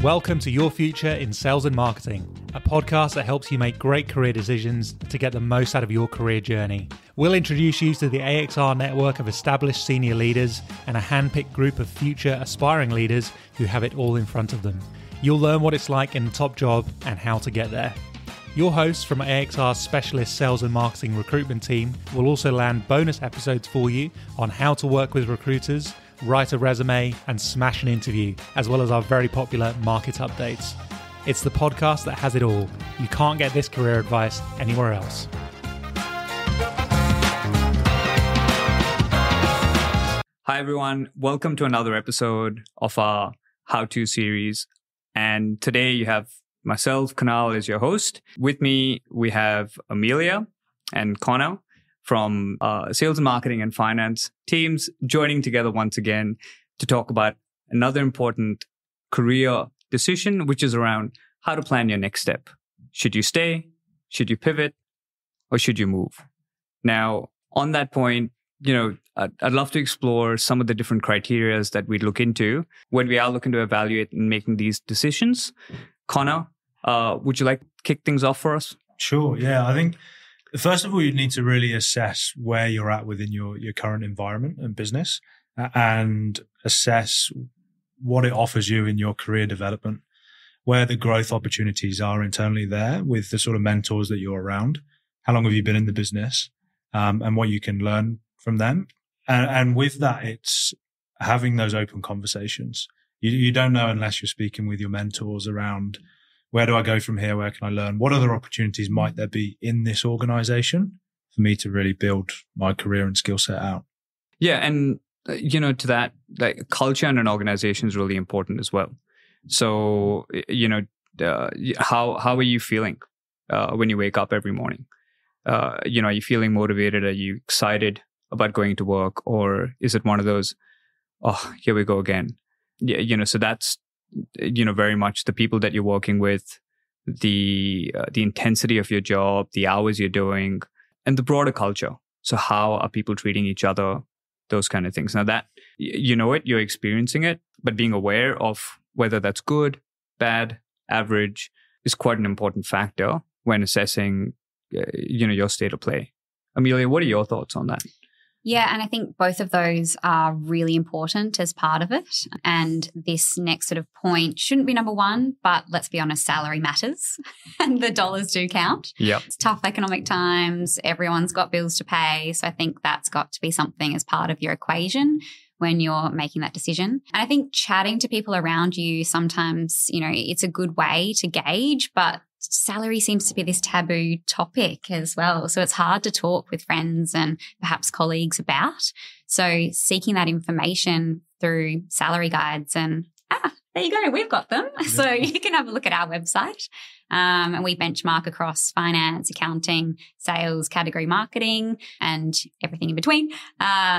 Welcome to Your Future in Sales and Marketing, a podcast that helps you make great career decisions to get the most out of your career journey. We'll introduce you to the AXR network of established senior leaders and a hand-picked group of future aspiring leaders who have it all in front of them. You'll learn what it's like in the top job and how to get there. Your hosts from AXR's specialist sales and marketing recruitment team will also land bonus episodes for you on how to work with recruiters, write a resume, and smash an interview, as well as our very popular market updates. It's the podcast that has it all. You can't get this career advice anywhere else. Hi, everyone. Welcome to another episode of our how-to series. And today you have myself, Kunal, as your host. With me, we have Amelia and Kunal from sales and marketing and finance teams joining together once again to talk about another important career decision, which is around how to plan your next step. Should you stay? Should you pivot? Or should you move? Now, on that point, I'd love to explore some of the different criteria that we look into when we are looking to evaluate and making these decisions. Connor, would you like to kick things off for us? Sure. Yeah, I think first of all, you need to really assess where you're at within your current environment and business and assess what it offers you in your career development, where the growth opportunities are internally there with the sort of mentors that you're around. How long have you been in the business and what you can learn from them. And with that, it's having those open conversations. You don't know unless you're speaking with your mentors around where do I go from here? Where can I learn? What other opportunities might there be in this organization for me to really build my career and skill set out? Yeah. And, to that, like culture in an organization is really important as well. So, how are you feeling when you wake up every morning? Are you feeling motivated? Are you excited about going to work? Or is it one of those, oh, here we go again? Yeah, so that's, very much the people that you're working with, the intensity of your job, the hours you're doing, and the broader culture. So how are people treating each other? Those kind of things. Now that, you're experiencing it, but being aware of whether that's good, bad, average is quite an important factor when assessing, your state of play. Amelia, what are your thoughts on that? Yeah, and I think both of those are really important as part of it. And this next sort of point shouldn't be number one, but let's be honest, salary matters and the dollars do count. Yep. It's tough economic times. Everyone's got bills to pay. So I think that's got to be something as part of your equation when you're making that decision. And I think chatting to people around you sometimes, it's a good way to gauge, but salary seems to be this taboo topic as well. So it's hard to talk with friends and perhaps colleagues about. So seeking that information through salary guides and, there you go, we've got them. Yeah. So you can have a look at our website. And we benchmark across finance, accounting, sales, category marketing, and everything in between.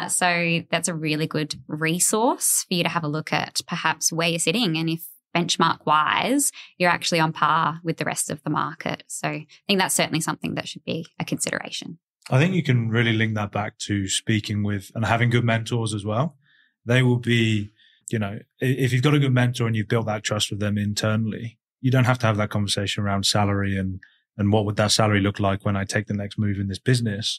So that's a really good resource for you to have a look at perhaps where you're sitting and if benchmark wise, you're actually on par with the rest of the market. So I think that's certainly something that should be a consideration. I think you can really link that back to speaking with and having good mentors as well. They will be, if you've got a good mentor and you've built that trust with them internally, you don't have to have that conversation around salary and what would that salary look like when I take the next move in this business.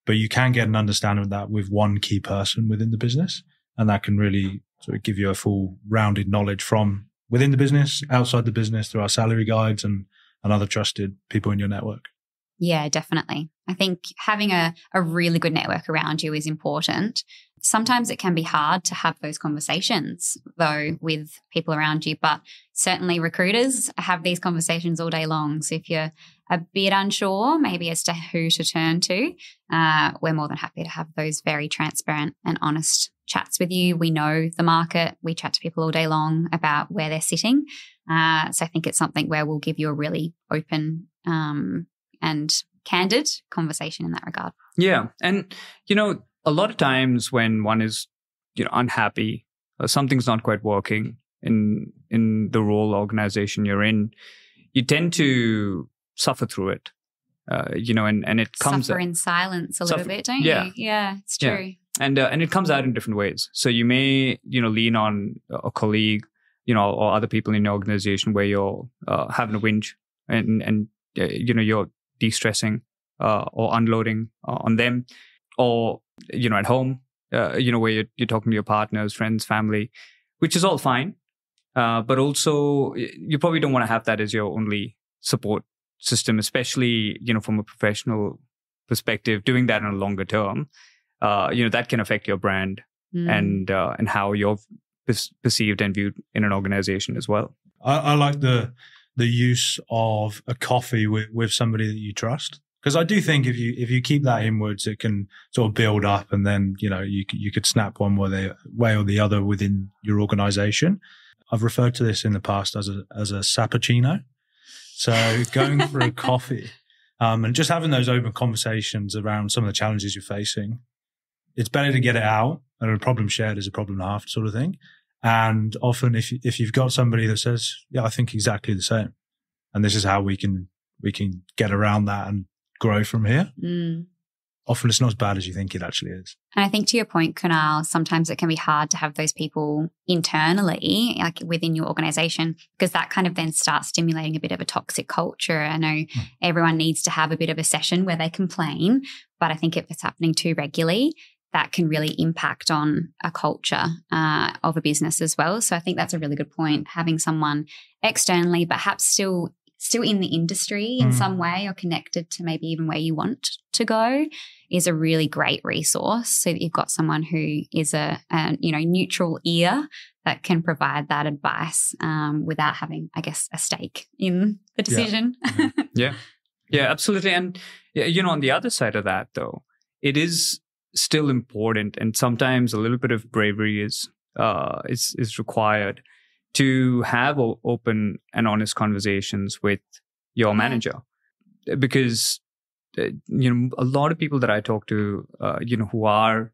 But you can get an understanding of that with one key person within the business. And that can really sort of give you a full rounded knowledge from within the business, outside the business, through our salary guides and other trusted people in your network. Yeah, definitely. I think having a really good network around you is important. Sometimes it can be hard to have those conversations, though, with people around you, but certainly recruiters have these conversations all day long. So if you're a bit unsure maybe as to who to turn to, we're more than happy to have those very transparent and honest chats with you. We know the market. We chat to people all day long about where they're sitting. So I think it's something where we'll give you a really open and candid conversation in that regard. Yeah. And, a lot of times when one is, unhappy or something's not quite working in the role organization you're in, you tend to suffer through it, and it comes... Suffer in silence a little bit, don't you? Yeah, it's true. Yeah. And it comes out in different ways. So you may, lean on a colleague or other people in your organization where you're having a whinge and you're de-stressing or unloading on them, or at home, where you're talking to your partners, friends, family, which is all fine. But also, you probably don't want to have that as your only support system, especially from a professional perspective. Doing that on a longer term, that can affect your brand and how you're perceived and viewed in an organization as well. I like the use of a coffee with somebody that you trust, because I do think if you keep that inwards, it can sort of build up, and then you could snap one way or the other within your organization. I've referred to this in the past as a sappuccino. So going for a coffee and just having those open conversations around some of the challenges you're facing. It's better to get it out, and a problem shared is a problem and a half, sort of thing. And often if you've got somebody that says, yeah, I think exactly the same, and this is how we can get around that and grow from here. Often it's not as bad as you think it actually is. And I think to your point, Kunal, sometimes it can be hard to have those people internally, like within your organization, because that kind of then starts stimulating a bit of a toxic culture. I know everyone needs to have a bit of a session where they complain, but I think if it's happening too regularly, that can really impact on a culture of a business as well. So I think that's a really good point. Having someone externally, perhaps still in the industry in some way, or connected to maybe even where you want to go, is a really great resource. So that you've got someone who is a neutral ear that can provide that advice without having, I guess, a stake in the decision. Yeah, absolutely. And on the other side of that, though, it is still important, and sometimes a little bit of bravery is required to have open and honest conversations with your manager, because a lot of people that I talk to, who are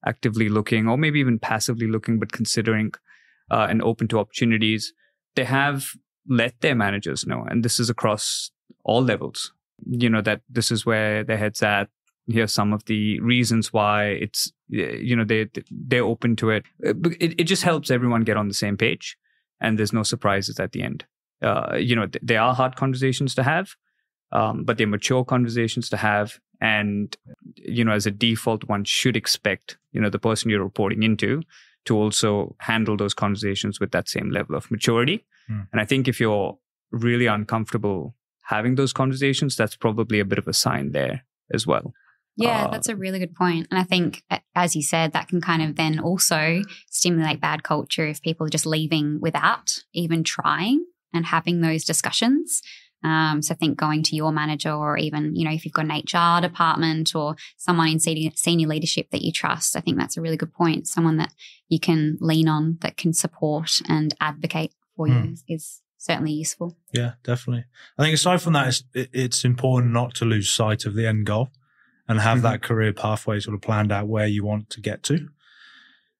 actively looking, or maybe even passively looking, but considering and open to opportunities, they have let their managers know, and this is across all levels, that this is where their head's at. Here's some of the reasons why it's, they're open to it. It just helps everyone get on the same page, and there's no surprises at the end. They are hard conversations to have, but they're mature conversations to have. And, as a default, one should expect, the person you're reporting into to also handle those conversations with that same level of maturity. And I think if you're really uncomfortable having those conversations, that's probably a bit of a sign there as well. Yeah, that's a really good point. And I think, as you said, that can kind of then also stimulate bad culture if people are just leaving without even trying and having those discussions. So I think going to your manager, or even, if you've got an HR department or someone in senior leadership that you trust, I think that's a really good point. Someone that you can lean on, that can support and advocate for you is certainly useful. Yeah, definitely. I think aside from that, it's important not to lose sight of the end goal, and have that career pathway sort of planned out where you want to get to.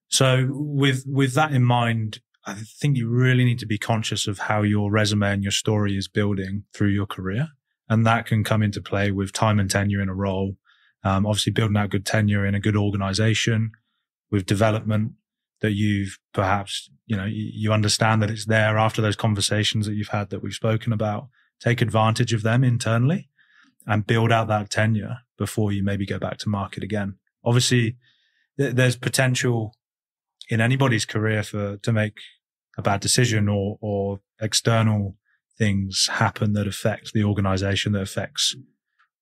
So with that in mind, I think you really need to be conscious of how your resume and your story is building through your career. And that can come into play with time and tenure in a role. Obviously building out good tenure in a good organization, with development that you've perhaps, you understand that it's there after those conversations that you've had that we've spoken about. Take advantage of them internally and build out that tenure before you maybe go back to market again. Obviously, there's potential in anybody's career to make a bad decision or external things happen that affect the organization, that affects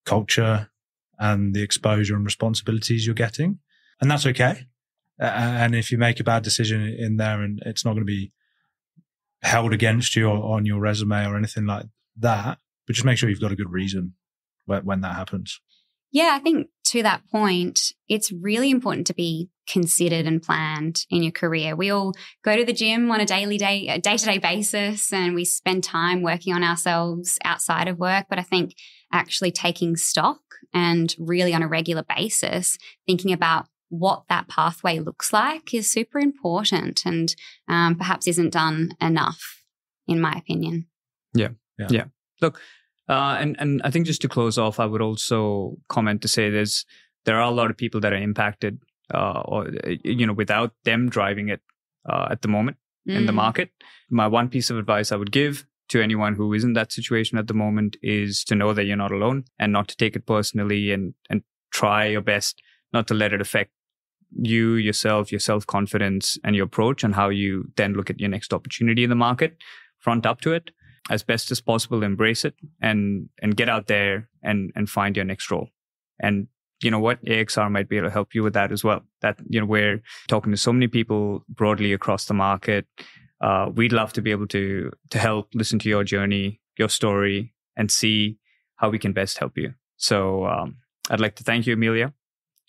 culture and the exposure and responsibilities you're getting. And that's okay. And if you make a bad decision in there, and it's not going to be held against you or on your resume or anything like that, but just make sure you've got a good reason when that happens. Yeah, I think to that point, it's really important to be considered and planned in your career. We all go to the gym on a day-to-day basis, and we spend time working on ourselves outside of work. But I think actually taking stock and really on a regular basis, thinking about what that pathway looks like is super important, and perhaps isn't done enough, in my opinion. Yeah. Look, and I think just to close off, I would also comment to say there are a lot of people that are impacted, without them driving it at the moment. in the market. My one piece of advice I would give to anyone who is in that situation at the moment is to know that you're not alone and not to take it personally, and try your best not to let it affect you, yourself, your self-confidence, and your approach and how you then look at your next opportunity in the market. Front up to it as best as possible, embrace it, and get out there and find your next role. And you know what? AXR might be able to help you with that as well. That, we're talking to so many people broadly across the market. We'd love to be able to help, listen to your journey, your story, and see how we can best help you. So I'd like to thank you, Amelia,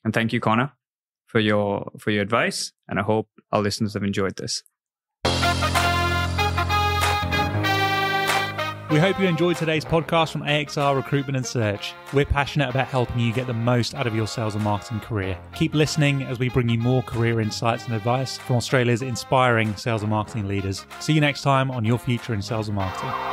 and thank you, Connor, for your advice. And I hope our listeners have enjoyed this. We hope you enjoyed today's podcast from AXR Recruitment and Search. We're passionate about helping you get the most out of your sales and marketing career. Keep listening as we bring you more career insights and advice from Australia's inspiring sales and marketing leaders. See you next time on Your Future in Sales and Marketing.